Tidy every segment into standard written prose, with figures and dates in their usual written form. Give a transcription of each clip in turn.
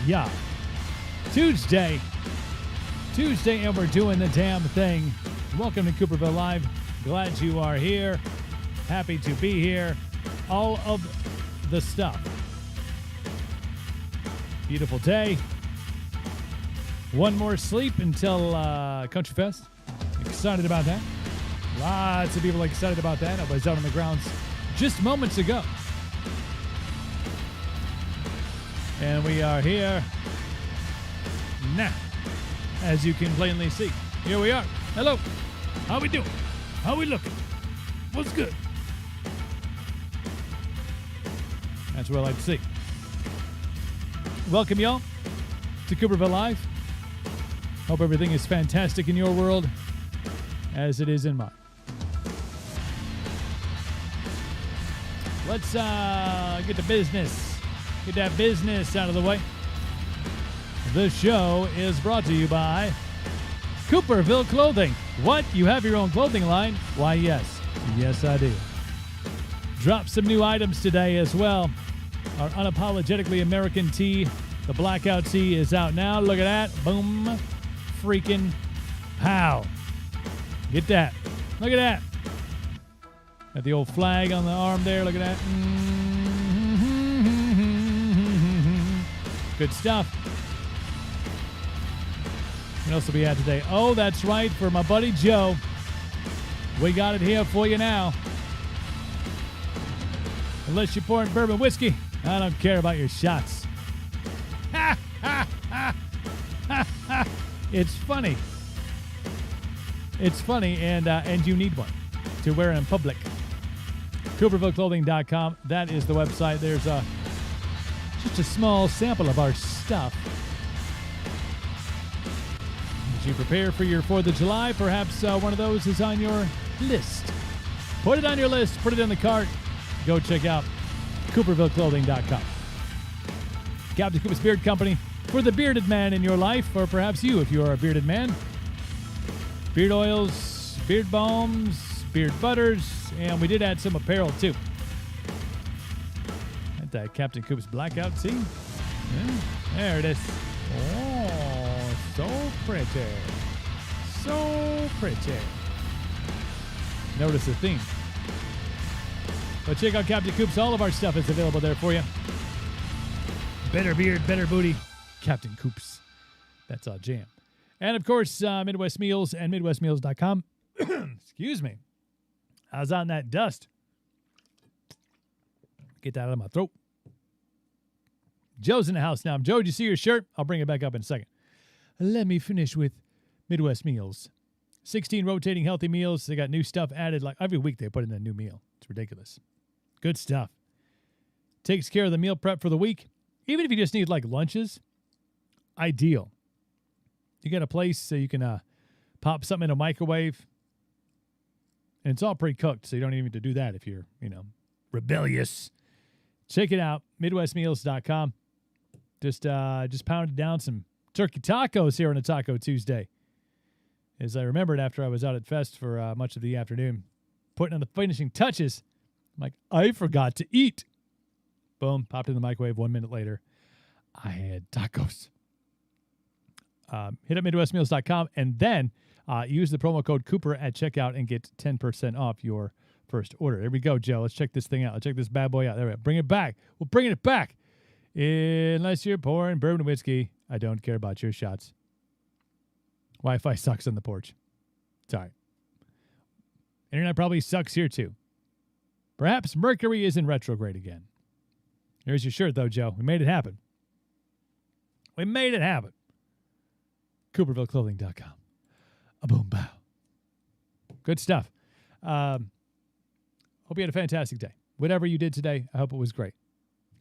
Yeah. Tuesday, and we're doing the damn thing. Welcome to Cooperville Live. Glad you are here. Happy to be here. All of the stuff. Beautiful day. One more sleep until Country Fest. Excited about that. Lots of people excited about that. I was out on the grounds just moments ago. And we are here now, as you can plainly see. Here we are. Hello. How we doing? How we looking? What's good? That's what I like to see. Welcome, y'all, to Cooperville Live. Hope everything is fantastic in your world, as it is in mine. Let's get to business. Get that business out of the way. This show is brought to you by Cooperville Clothing. What? You have your own clothing line? Why, yes. Yes, I do. Drop some new items today as well. Our unapologetically American tee, the blackout tee, is out now. Look at that. Boom. Freaking pow. Get that. Look at that. Got the old flag on the arm there. Look at that. Good stuff. What else will we have today? Oh, that's right. For my buddy Joe. We got it here for you now. Unless you're pouring bourbon whiskey, I don't care about your shots. It's funny. It's funny, and you need one to wear in public. CoopervilleClothing.com. That is the website. There's just a small sample of our stuff. As you prepare for your 4th of July, perhaps one of those is on your list. Put it on your list. Put it in the cart. Go check out CoopervilleClothing.com. Captain Coop's Beard Company for the bearded man in your life, or perhaps you if you are a bearded man. Beard oils, beard balms, beard butters, and we did add some apparel too. At that Captain Coop's blackout tee. Yeah, there it is. Oh, so pretty. So pretty. Notice the theme. But check out Captain Coop's. All of our stuff is available there for you. Better beard, better booty. Captain Coop's. That's our jam. And, of course, Midwest Meals and MidwestMeals.com. Excuse me. I was on that dust. Get that out of my throat. Joe's in the house now. Joe, did you see your shirt? I'll bring it back up in a second. Let me finish with Midwest Meals. 16 rotating healthy meals. They got new stuff added. Like every week they put in a new meal. It's ridiculous. Good stuff. Takes care of the meal prep for the week. Even if you just need like lunches, ideal. You got a place so you can pop something in a microwave. And it's all pre-cooked, so you don't even need to do that if you're, rebellious. Check it out, MidwestMeals.com. Just pounded down some turkey tacos here on a Taco Tuesday. As I remembered after I was out at Fest for much of the afternoon, putting on the finishing touches, I'm like, I forgot to eat. Boom, popped in the microwave 1 minute later. I had tacos. Hit up MidwestMeals.com and then use the promo code Cooper at checkout and get 10% off your first order. There we go, Joe. Let's check this thing out. Let's check this bad boy out. There we go. Bring it back. We're bringing it back. Unless you're pouring bourbon whiskey, I don't care about your shots. Wi-Fi sucks on the porch. Sorry. Internet probably sucks here, too. Perhaps Mercury is in retrograde again. Here's your shirt, though, Joe. We made it happen. We made it happen. CoopervilleClothing.com. A boom bow. Good stuff. Hope you had a fantastic day. Whatever you did today, I hope it was great.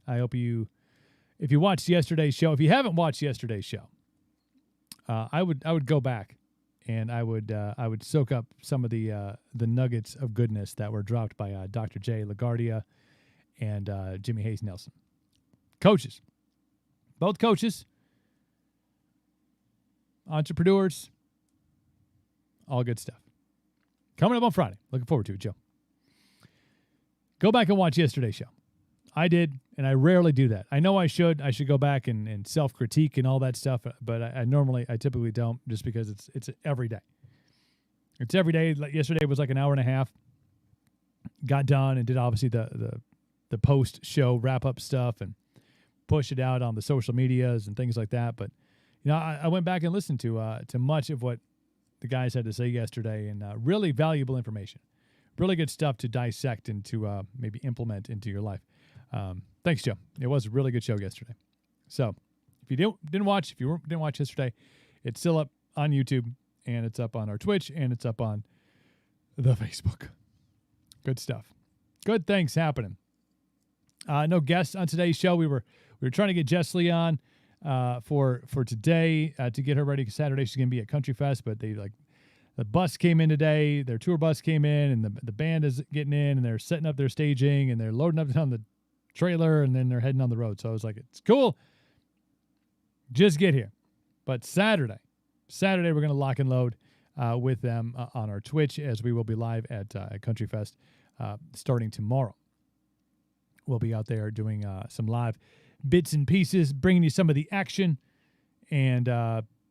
I hope if you watched yesterday's show, if you haven't watched yesterday's show, I would go back and I would soak up some of the nuggets of goodness that were dropped by Dr. J. LaGuardia and Jimmy Hayes Nelson. Coaches. Both coaches entrepreneurs, all good stuff. Coming up on Friday. Looking forward to it, Joe. Go back and watch yesterday's show. I did, and I rarely do that. I know I should. I should go back and self-critique and all that stuff, but I typically don't, just because it's every day. It's every day. Like yesterday was like an hour and a half. Got done and did obviously the post-show wrap-up stuff and push it out on the social medias and things like that. But I went back and listened to much of what the guys had to say yesterday, and really valuable information. Really good stuff to dissect and to maybe implement into your life. Thanks, Joe. It was a really good show yesterday. So if you didn't watch yesterday, it's still up on YouTube, and it's up on our Twitch, and it's up on the Facebook. Good stuff. Good things happening. No guests on today's show. We were trying to get Jess Lee on for today to get her ready. Saturday she's gonna be at Country Fest, but the bus came in today. Their tour bus came in, and the band is getting in, and they're setting up their staging, and they're loading up on the trailer, and then they're heading on the road. So I was like, it's cool. Just get here. But Saturday we're gonna lock and load with them on our Twitch, as we will be live at Country Fest starting tomorrow. We'll be out there doing some live bits and pieces, bringing you some of the action and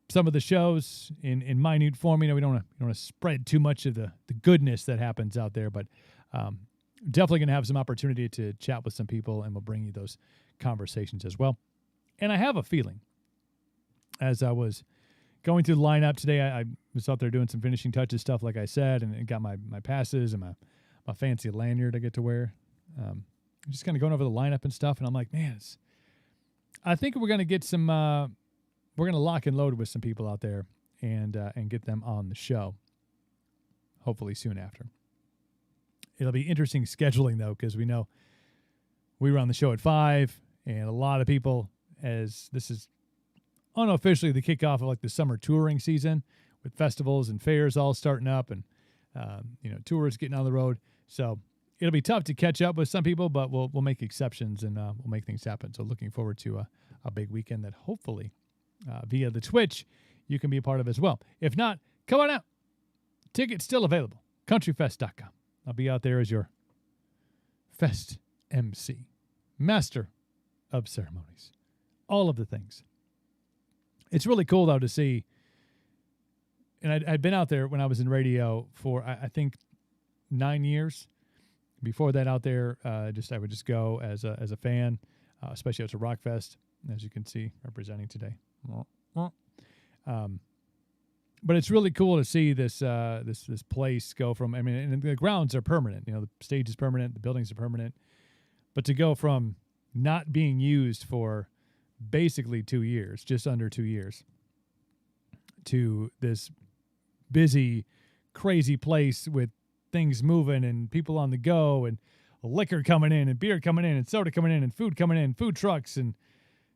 some of the shows in minute form. We don't want to spread too much of the goodness that happens out there, but definitely going to have some opportunity to chat with some people, and we'll bring you those conversations as well. And I have a feeling, as I was going through the lineup today, I was out there doing some finishing touches stuff, like I said, and got my passes and my fancy lanyard I get to wear. Just kind of going over the lineup and stuff, and I'm like, man, I think we're going to get some. We're going to lock and load with some people out there and get them on the show, hopefully soon after. It'll be interesting scheduling, though, because we know we run the show at 5, and a lot of people, as this is unofficially the kickoff of like the summer touring season, with festivals and fairs all starting up, and tours getting on the road. So it'll be tough to catch up with some people, but we'll make exceptions, and we'll make things happen. So looking forward to a big weekend that hopefully via the Twitch you can be a part of as well. If not, come on out. Tickets still available. countryfest.com. I'll be out there as your Fest MC, master of ceremonies, all of the things. It's really cool, though, to see, and I'd been out there when I was in radio for, I think, 9 years. Before that, out there, I would just go as a fan, especially at a rock fest, as you can see, representing today. But it's really cool to see this place go from, and the grounds are permanent. The stage is permanent, the buildings are permanent. But to go from not being used for basically 2 years, just under 2 years, to this busy, crazy place with things moving and people on the go, and liquor coming in, and beer coming in, and soda coming in, and food coming in, food trucks, and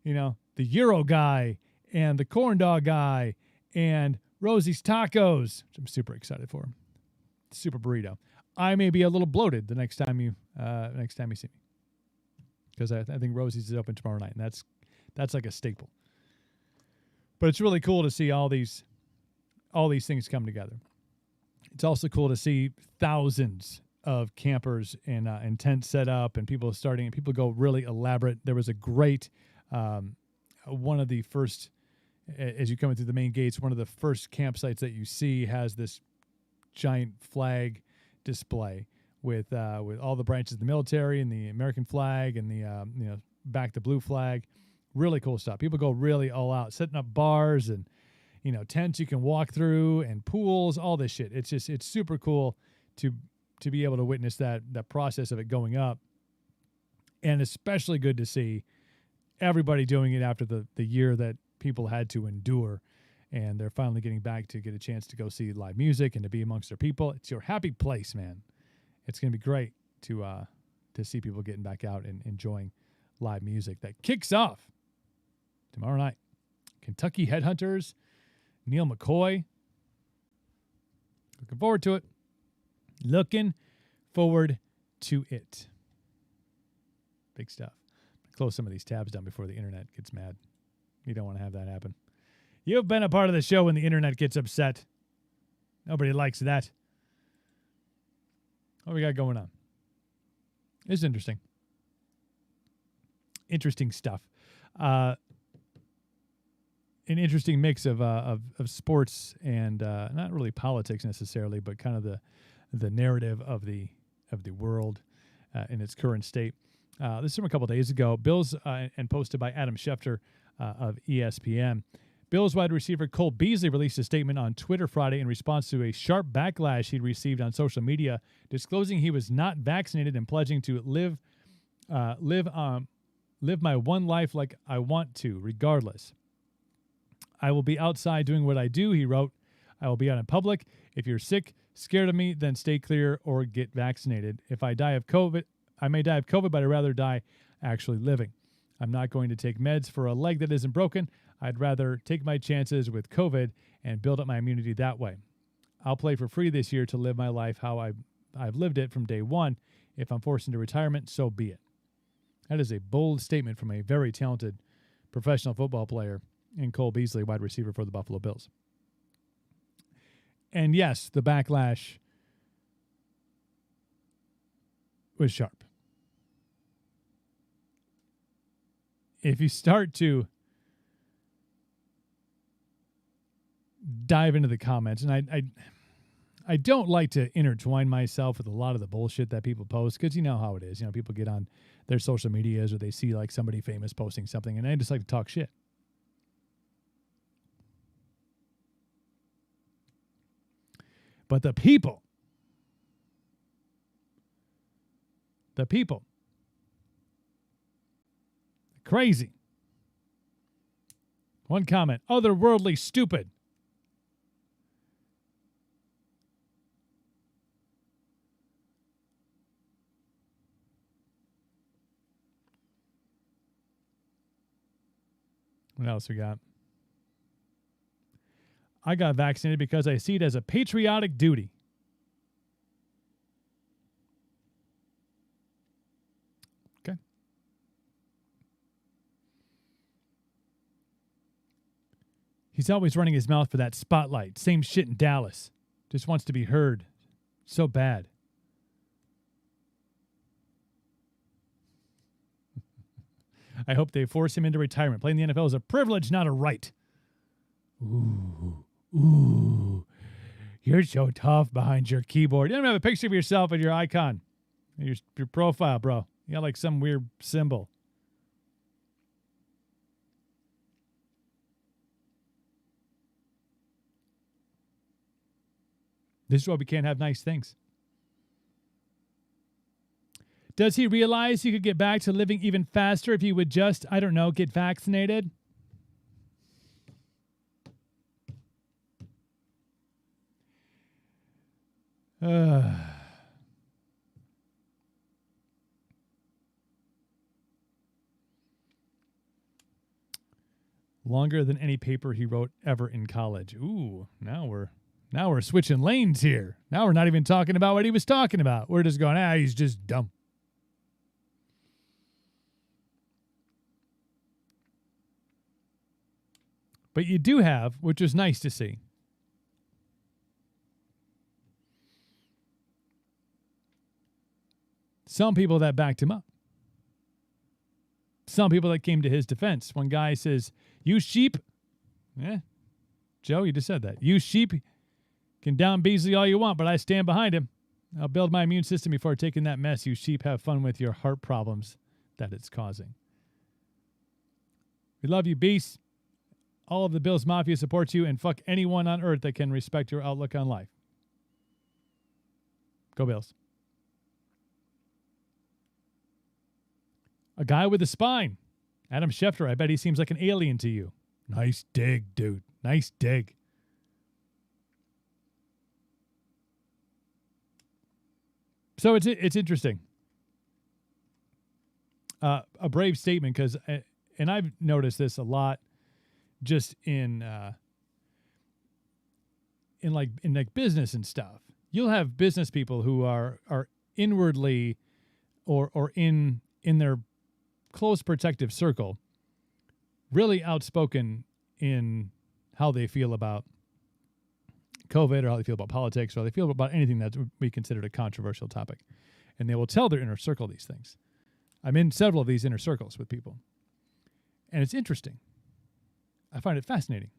the Euro guy and the corn dog guy and Rosie's Tacos, which I'm super excited for. Super burrito. I may be a little bloated the next time you see me, because I think Rosie's is open tomorrow night, and that's like a staple. But it's really cool to see all these things come together. It's also cool to see thousands of campers and tents set up, and people go really elaborate. There was a great one of the first, as you come in through the main gates, one of the first campsites that you see has this giant flag display with all the branches of the military and the American flag and the back the blue flag. Really cool stuff. People go really all out, setting up bars and tents you can walk through, and pools, all this shit. It's super cool to be able to witness that process of it going up, and especially good to see everybody doing it after the year that people had to endure, and they're finally getting back to get a chance to go see live music and to be amongst their people. It's your happy place, man. It's going to be great to see people getting back out and enjoying live music that kicks off tomorrow night. Kentucky Headhunters, Neil McCoy. Looking forward to it. Looking forward to it. Big stuff. Close some of these tabs down before the internet gets mad. You don't want to have that happen. You've been a part of the show when the internet gets upset. Nobody likes that. What we got going on? It's interesting. Interesting stuff. An interesting mix of sports and not really politics necessarily, but kind of the narrative of the world in its current state. This is from a couple days ago. Bills and posted by Adam Schefter of ESPN. Bills wide receiver Cole Beasley released a statement on Twitter Friday in response to a sharp backlash he'd received on social media, disclosing he was not vaccinated and pledging to live my one life like I want to, regardless. I will be outside doing what I do, he wrote. I will be out in public. If you're sick, scared of me, then stay clear or get vaccinated. If I die of COVID, I may die of COVID, but I'd rather die actually living. I'm not going to take meds for a leg that isn't broken. I'd rather take my chances with COVID and build up my immunity that way. I'll play for free this year to live my life how I've lived it from day one. If I'm forced into retirement, so be it. That is a bold statement from a very talented professional football player in Cole Beasley, wide receiver for the Buffalo Bills. And yes, the backlash was sharp. If you start to dive into the comments, and I don't like to intertwine myself with a lot of the bullshit that people post, because you know how it is. You know, people get on their social medias or they see like somebody famous posting something, and I just like to talk shit. But the people, crazy. One comment, otherworldly stupid. What else we got? I got vaccinated because I see it as a patriotic duty. Okay. He's always running his mouth for that spotlight. Same shit in Dallas. Just wants to be heard. So bad. I hope they force him into retirement. Playing the NFL is a privilege, not a right. Ooh, you're so tough behind your keyboard. You don't have a picture of yourself and your icon, your profile, bro. You got like some weird symbol. This is why we can't have nice things. Does he realize he could get back to living even faster if he would just, I don't know, get vaccinated? Longer than any paper he wrote ever in college. Ooh, now we're switching lanes here. Now we're not even talking about what he was talking about. We're just going, he's just dumb. But you do have, which is nice to see, some people that backed him up. Some people that came to his defense. One guy says, you sheep. Joe, you just said that. You sheep can down Beasley all you want, but I stand behind him. I'll build my immune system before taking that mess. You sheep have fun with your heart problems that it's causing. We love you, Beast. All of the Bills Mafia supports you, and fuck anyone on earth that can respect your outlook on life. Go Bills. A guy with a spine. Adam Schefter, I bet he seems like an alien to you. Nice dig, dude. Nice dig. So it's interesting. A brave statement, because, and I've noticed this a lot, just in business and stuff. You'll have business people who are inwardly or in their close protective circle really outspoken in how they feel about COVID or how they feel about politics or how they feel about anything that we consider a controversial topic. And they will tell their inner circle these things. I'm in several of these inner circles with people. And it's interesting. I find it fascinating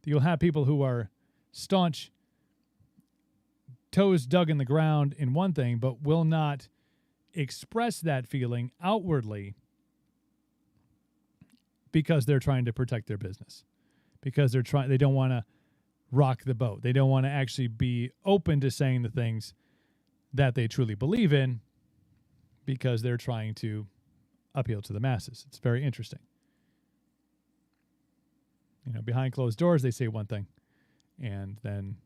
that you'll have people who are staunch, toes dug in the ground in one thing, but will not express that feeling outwardly because they're trying to protect their business, because they don't want to rock the boat. They don't want to actually be open to saying the things that they truly believe in because they're trying to appeal to the masses. It's very interesting. You know, behind closed doors, they say one thing, and then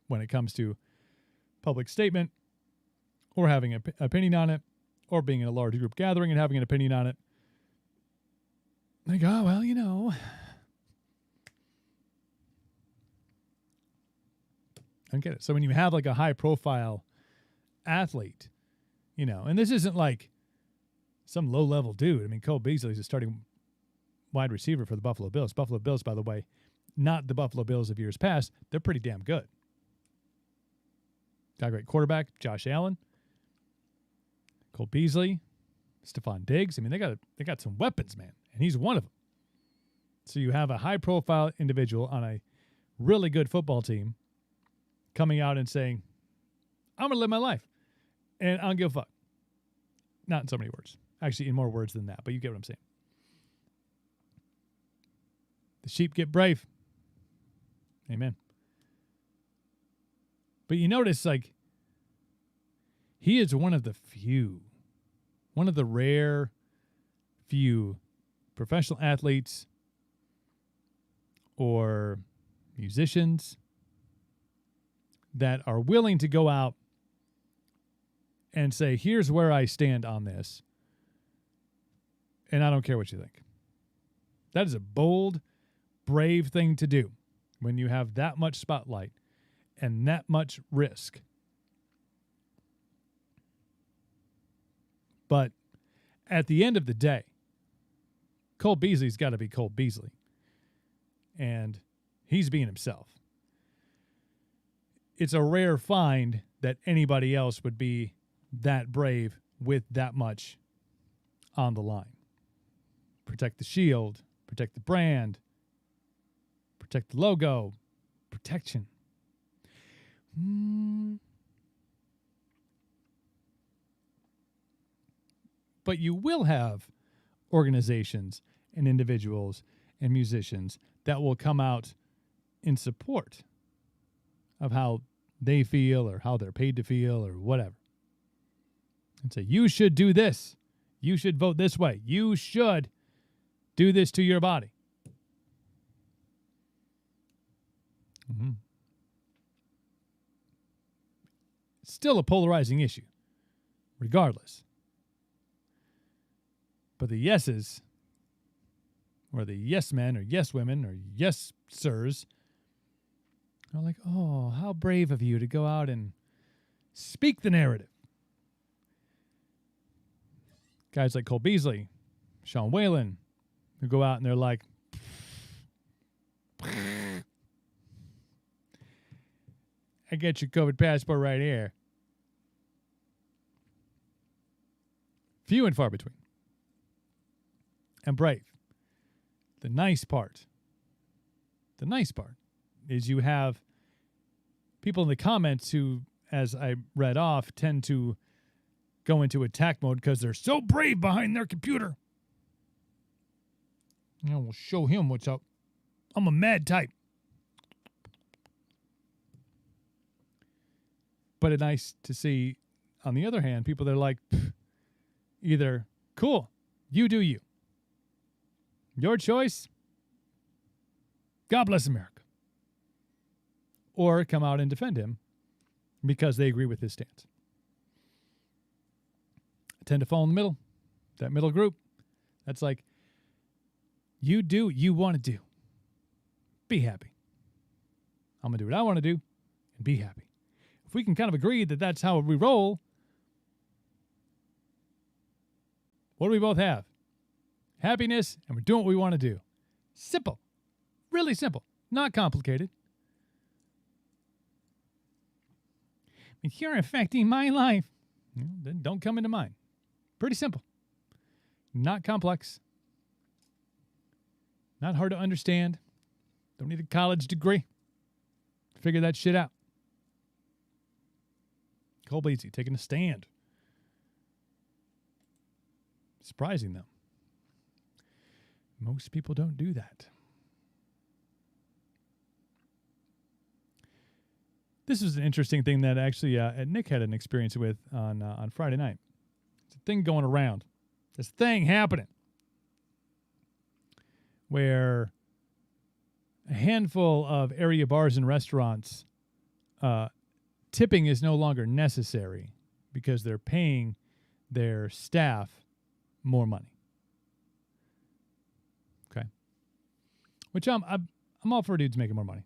when it comes to public statement or having an opinion on it or being in a large group gathering and having an opinion on it, they go, oh, well, you know. I get it. So when you have like a high profile athlete, you know, and this isn't like some low level dude. I mean, Cole Beasley is a starting wide receiver for the Buffalo Bills. Buffalo Bills, by the way, not the Buffalo Bills of years past. They're pretty damn good. Got a great quarterback, Josh Allen, Cole Beasley, Stephon Diggs. I mean, they got some weapons, man, and he's one of them. So you have a high profile individual on a really good football team coming out and saying, I'm going to live my life, and I don't give a fuck. Not in so many words. Actually, in more words than that, but you get what I'm saying. The sheep get brave. Amen. But you notice, like, he is one of the rare few professional athletes or musicians that are willing to go out and say, here's where I stand on this, and I don't care what you think. That is a bold, brave thing to do when you have that much spotlight and that much risk. But at the end of the day, Cole Beasley's got to be Cole Beasley. And he's being himself. It's a rare find that anybody else would be that brave with that much on the line. Protect the shield, protect the brand, protect the logo, protection. But you will have organizations and individuals and musicians that will come out in support of how they feel or how they're paid to feel or whatever. And say, you should do this. You should vote this way. You should do this to your body. Mm-hmm. Still a polarizing issue, regardless. But the yeses, or the yes men, or yes women, or yes sirs, are like, oh, how brave of you to go out and speak the narrative. Guys like Cole Beasley, Sean Whalen, who go out and they're like, I get your COVID passport right here. Few and far between. And brave. The nice part is you have people in the comments who, as I read off, tend to go into attack mode because they're so brave behind their computer. You know, we'll show him what's up. I'm a mad type. But it's nice to see, on the other hand, people that are like, either, cool, you do you. Your choice. God bless America. Or come out and defend him because they agree with his stance. I tend to fall in the middle. That middle group. That's like, you do what you want to do. Be happy. I'm going to do what I want to do and be happy. If we can kind of agree that that's how we roll, what do we both have? Happiness, and we're doing what we want to do. Simple. Really simple. Not complicated. If you're affecting my life, then don't come into mine. Pretty simple. Not complex. Not hard to understand. Don't need a college degree. Figure that shit out. Cold easy, taking a stand. Surprising, though. Most people don't do that. This is an interesting thing that actually Nick had an experience with on Friday night. It's a thing going around. This thing happening where a handful of area bars and restaurants, tipping is no longer necessary because they're paying their staff more money. Okay. Which I'm all for dudes making more money.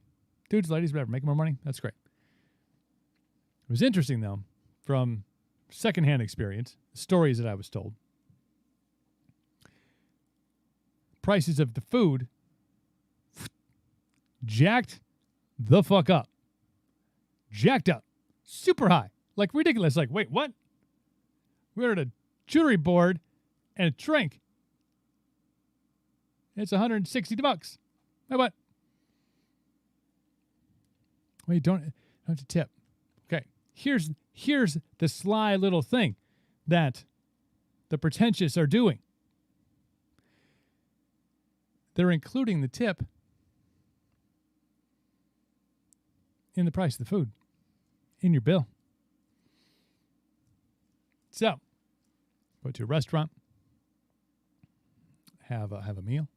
Dudes, ladies, whatever, making more money, that's great. It was interesting, though, from secondhand experience, stories that I was told. Prices of the food jacked the fuck up. Jacked up. Super high. Like ridiculous. Like, wait, what? We ordered a jewelry board and a drink. It's $160. Wait, what? Wait, don't have to tip. Okay. Here's the sly little thing that the pretentious are doing. They're including the tip in the price of the food, in your bill. So, go to a restaurant, have a meal,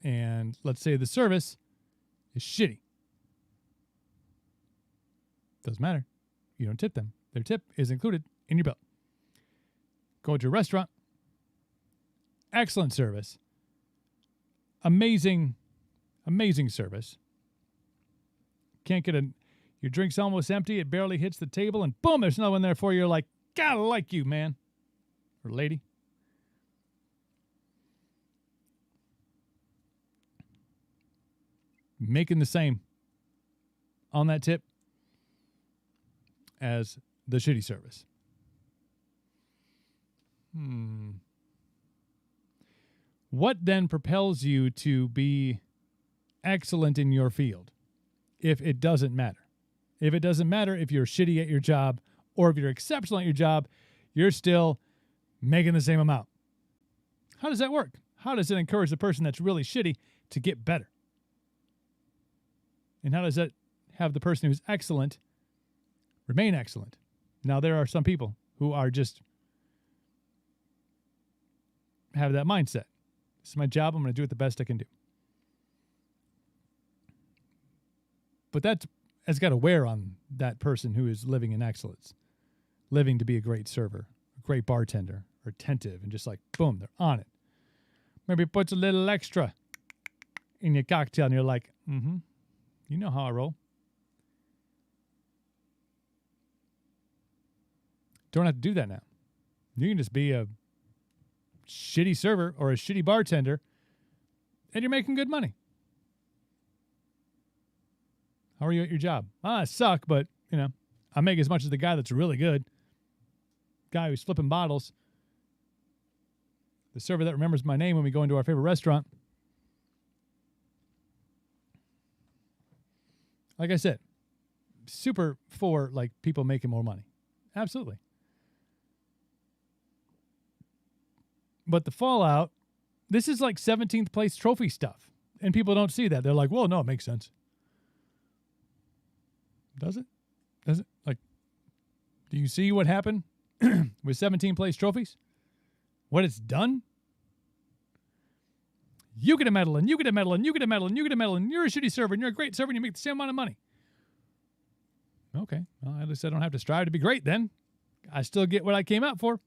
and let's say the service is shitty. Doesn't matter. You don't tip them. Their tip is included in your bill. Go to a restaurant, excellent service, amazing service. Can't get your drink's almost empty, it barely hits the table, and boom, there's another one there for you. You're like, gotta like you, man. Or lady. Making the same on that tip as the shitty service. What then propels you to be excellent in your field if it doesn't matter? If it doesn't matter if you're shitty at your job or if you're exceptional at your job, you're still making the same amount. How does that work? How does it encourage the person that's really shitty to get better? And how does that have the person who's excellent remain excellent? Now, there are some people who are just have that mindset. This is my job. I'm going to do it the best I can do. But that's got to wear on that person who is living in excellence, living to be a great server, a great bartender, or attentive, and just like, boom, they're on it. Maybe puts a little extra in your cocktail, and you're like, you know how I roll. Don't have to do that now. You can just be a shitty server or a shitty bartender, and you're making good money. How are you at your job? I suck, but, I make as much as the guy that's really good. Guy who's flipping bottles. The server that remembers my name when we go into our favorite restaurant. Like I said, super for, people making more money. Absolutely. But the fallout, this is like 17th place trophy stuff. And people don't see that. They're like, well, no, it makes sense. Does it? Does it? Do you see what happened with 17th place trophies? What it's done? You get a medal, and you get a medal, and you get a medal, and you get a medal, and you're a shitty server, and you're a great server, and you make the same amount of money. Okay. Well, at least I don't have to strive to be great then. I still get what I came out for.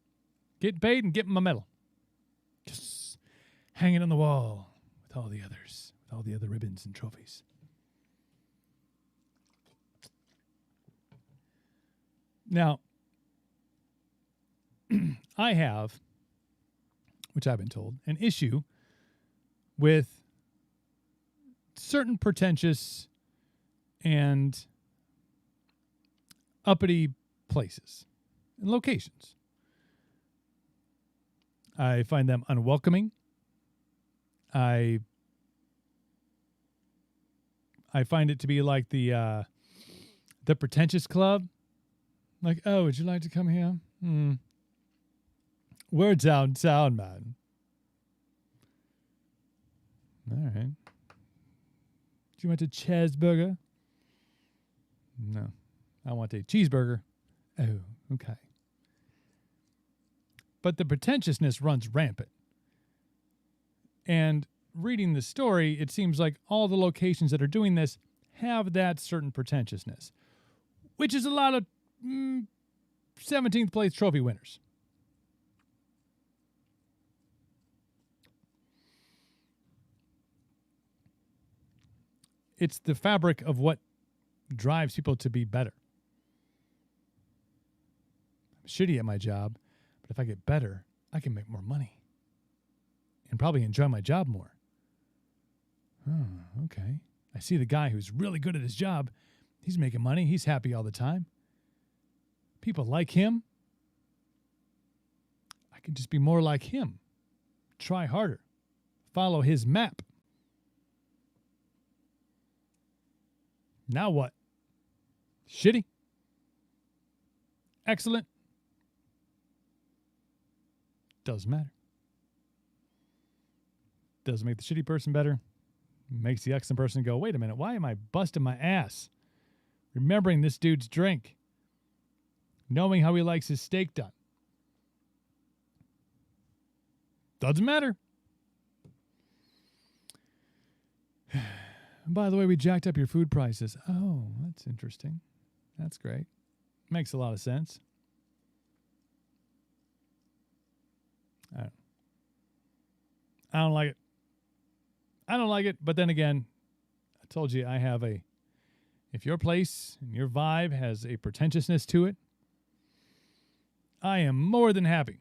Get paid and get my medal. Just hanging on the wall with all the others, with all the other ribbons and trophies. Now, I have, which I've been told, an issue with certain pretentious and uppity places and locations. I find them unwelcoming. I find it to be like the pretentious club. Like, oh, would you like to come here? We're downtown, man. All right. Do you want a cheeseburger? No. I want a cheeseburger. Oh, okay. But the pretentiousness runs rampant. And reading the story, it seems like all the locations that are doing this have that certain pretentiousness, which is a lot of 17th place trophy winners. It's the fabric of what drives people to be better. I'm shitty at my job, but if I get better, I can make more money and probably enjoy my job more. Oh, okay. I see the guy who's really good at his job. He's making money. He's happy all the time. People like him. I can just be more like him. Try harder. Follow his map. Now what? Shitty? Excellent? Doesn't matter. Doesn't make the shitty person better. Makes the excellent person go, wait a minute, why am I busting my ass? Remembering this dude's drink. Knowing how he likes his steak done. Doesn't matter. By the way, we jacked up your food prices. Oh, that's interesting. That's great. Makes a lot of sense. I don't like it. I don't like it, but then again, I told you I have if your place and your vibe has a pretentiousness to it, I am more than happy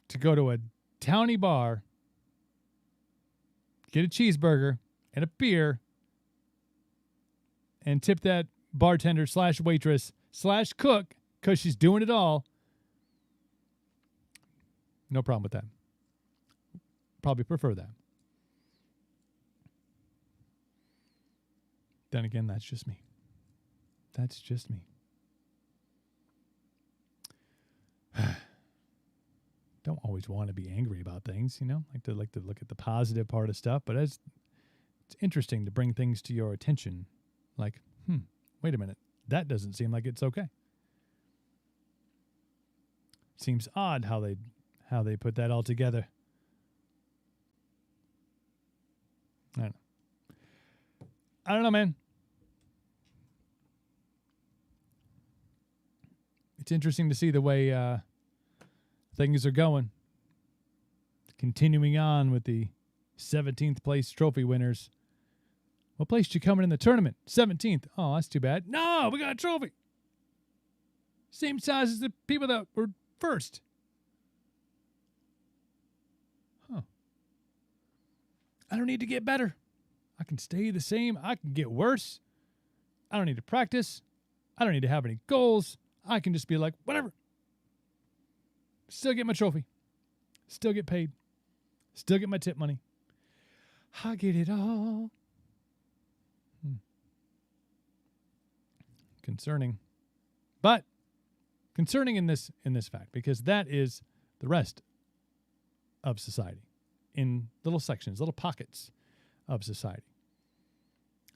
to go to a towny bar, get a cheeseburger and a beer, and tip that bartender / waitress / cook because she's doing it all. No problem with that. Probably prefer that. Then again, that's just me. That's just me. Don't always want to be angry about things, you know? Like to look at the positive part of stuff, but it's interesting to bring things to your attention. Like, wait a minute. That doesn't seem like it's okay. Seems odd how they put that all together. I don't know, man. It's interesting to see the way things are going. Continuing on with the 17th place trophy winners. What place did you come in the tournament? 17th. Oh, that's too bad. No, we got a trophy. Same size as the people that were first. Huh. I don't need to get better. I can stay the same. I can get worse. I don't need to practice. I don't need to have any goals. I can just be like, whatever. Still get my trophy. Still get paid. Still get my tip money. I get it all. Concerning. But concerning in this fact, because that is the rest of society in little sections, little pockets of society.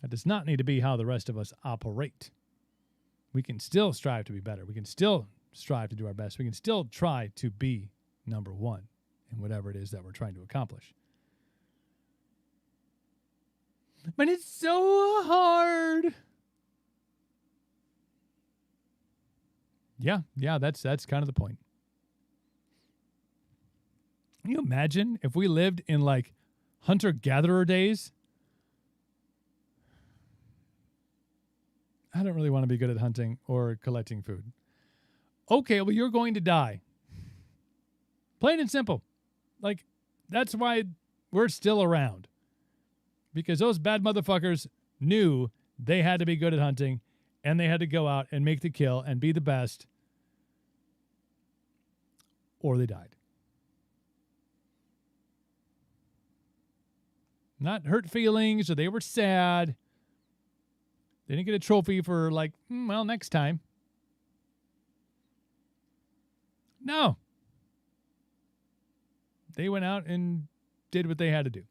That does not need to be how the rest of us operate. We can still strive to be better. We can still strive to do our best. We can still try to be number one in whatever it is that we're trying to accomplish. But it's so hard. Yeah, that's kind of the point. Can you imagine if we lived in like hunter-gatherer days? I don't really want to be good at hunting or collecting food. Okay, well, you're going to die. Plain and simple. Like, that's why we're still around. Because those bad motherfuckers knew they had to be good at hunting, and they had to go out and make the kill and be the best, or they died. Not hurt feelings, or they were sad. They didn't get a trophy for next time. No. They went out and did what they had to do.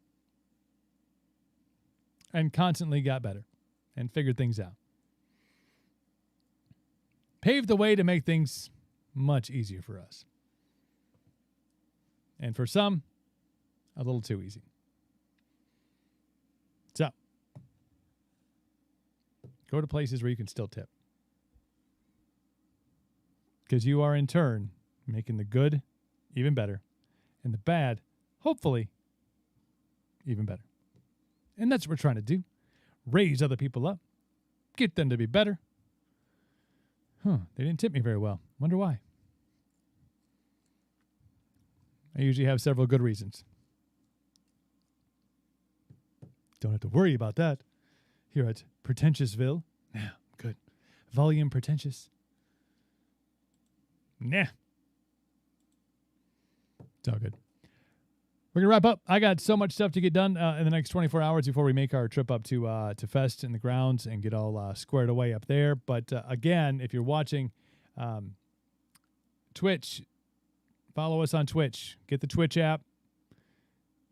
And constantly got better and figured things out. Paved the way to make things much easier for us. And for some, a little too easy. So, go to places where you can still tip. Because you are in turn making the good even better and the bad, hopefully, even better. And that's what we're trying to do. Raise other people up. Get them to be better. They didn't tip me very well. Wonder why. I usually have several good reasons. Don't have to worry about that here at Pretentiousville. Yeah, good. Volume pretentious. Nah. It's all good. We're going to wrap up. I got so much stuff to get done in the next 24 hours before we make our trip up to Fest in the grounds and get all squared away up there. But again, if you're watching Twitch, follow us on Twitch. Get the Twitch app.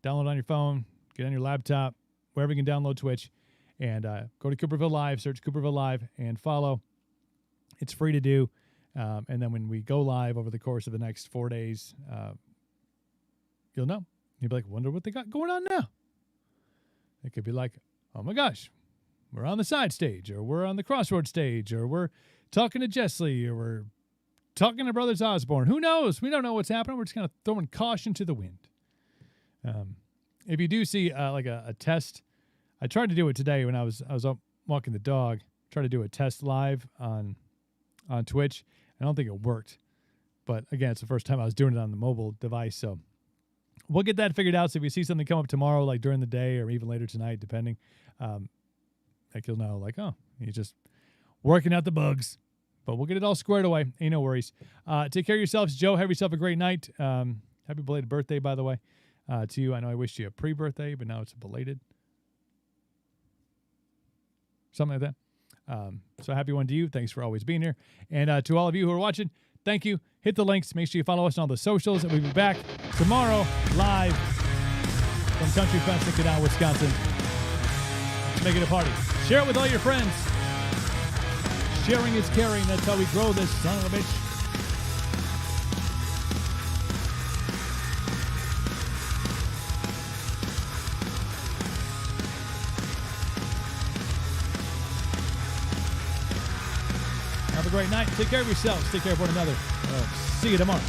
Download it on your phone. Get on your laptop. Wherever you can download Twitch. And go to Cooperville Live. Search Cooperville Live and follow. It's free to do. And then when we go live over the course of the next 4 days, you'll know. You'll be like, wonder what they got going on now. It could be like, oh my gosh, we're on the side stage, or we're on the crossroad stage, or we're talking to Jessley, or we're talking to Brothers Osborne. Who knows? We don't know what's happening. We're just kind of throwing caution to the wind. If you do see a test, I tried to do it today when I was up walking the dog. Tried to do a test live on Twitch. I don't think it worked, but again, it's the first time I was doing it on the mobile device, so we'll get that figured out. So if you see something come up tomorrow, like during the day or even later tonight, depending, you'll know, oh, he's just working out the bugs. But we'll get it all squared away. Ain't no worries. Take care of yourselves. Joe, have yourself a great night. Happy belated birthday, by the way, to you. I know I wished you a pre-birthday, but now it's a belated. Something like that. So happy one to you. Thanks for always being here. And to all of you who are watching, thank you. Hit the links. Make sure you follow us on all the socials. And we'll be back tomorrow live from Country Fest in Canal, Wisconsin. Let's make it a party. Share it with all your friends. Sharing is caring. That's how we grow this son of a bitch. Have a great night. Take care of yourselves. Take care of one another. See you tomorrow.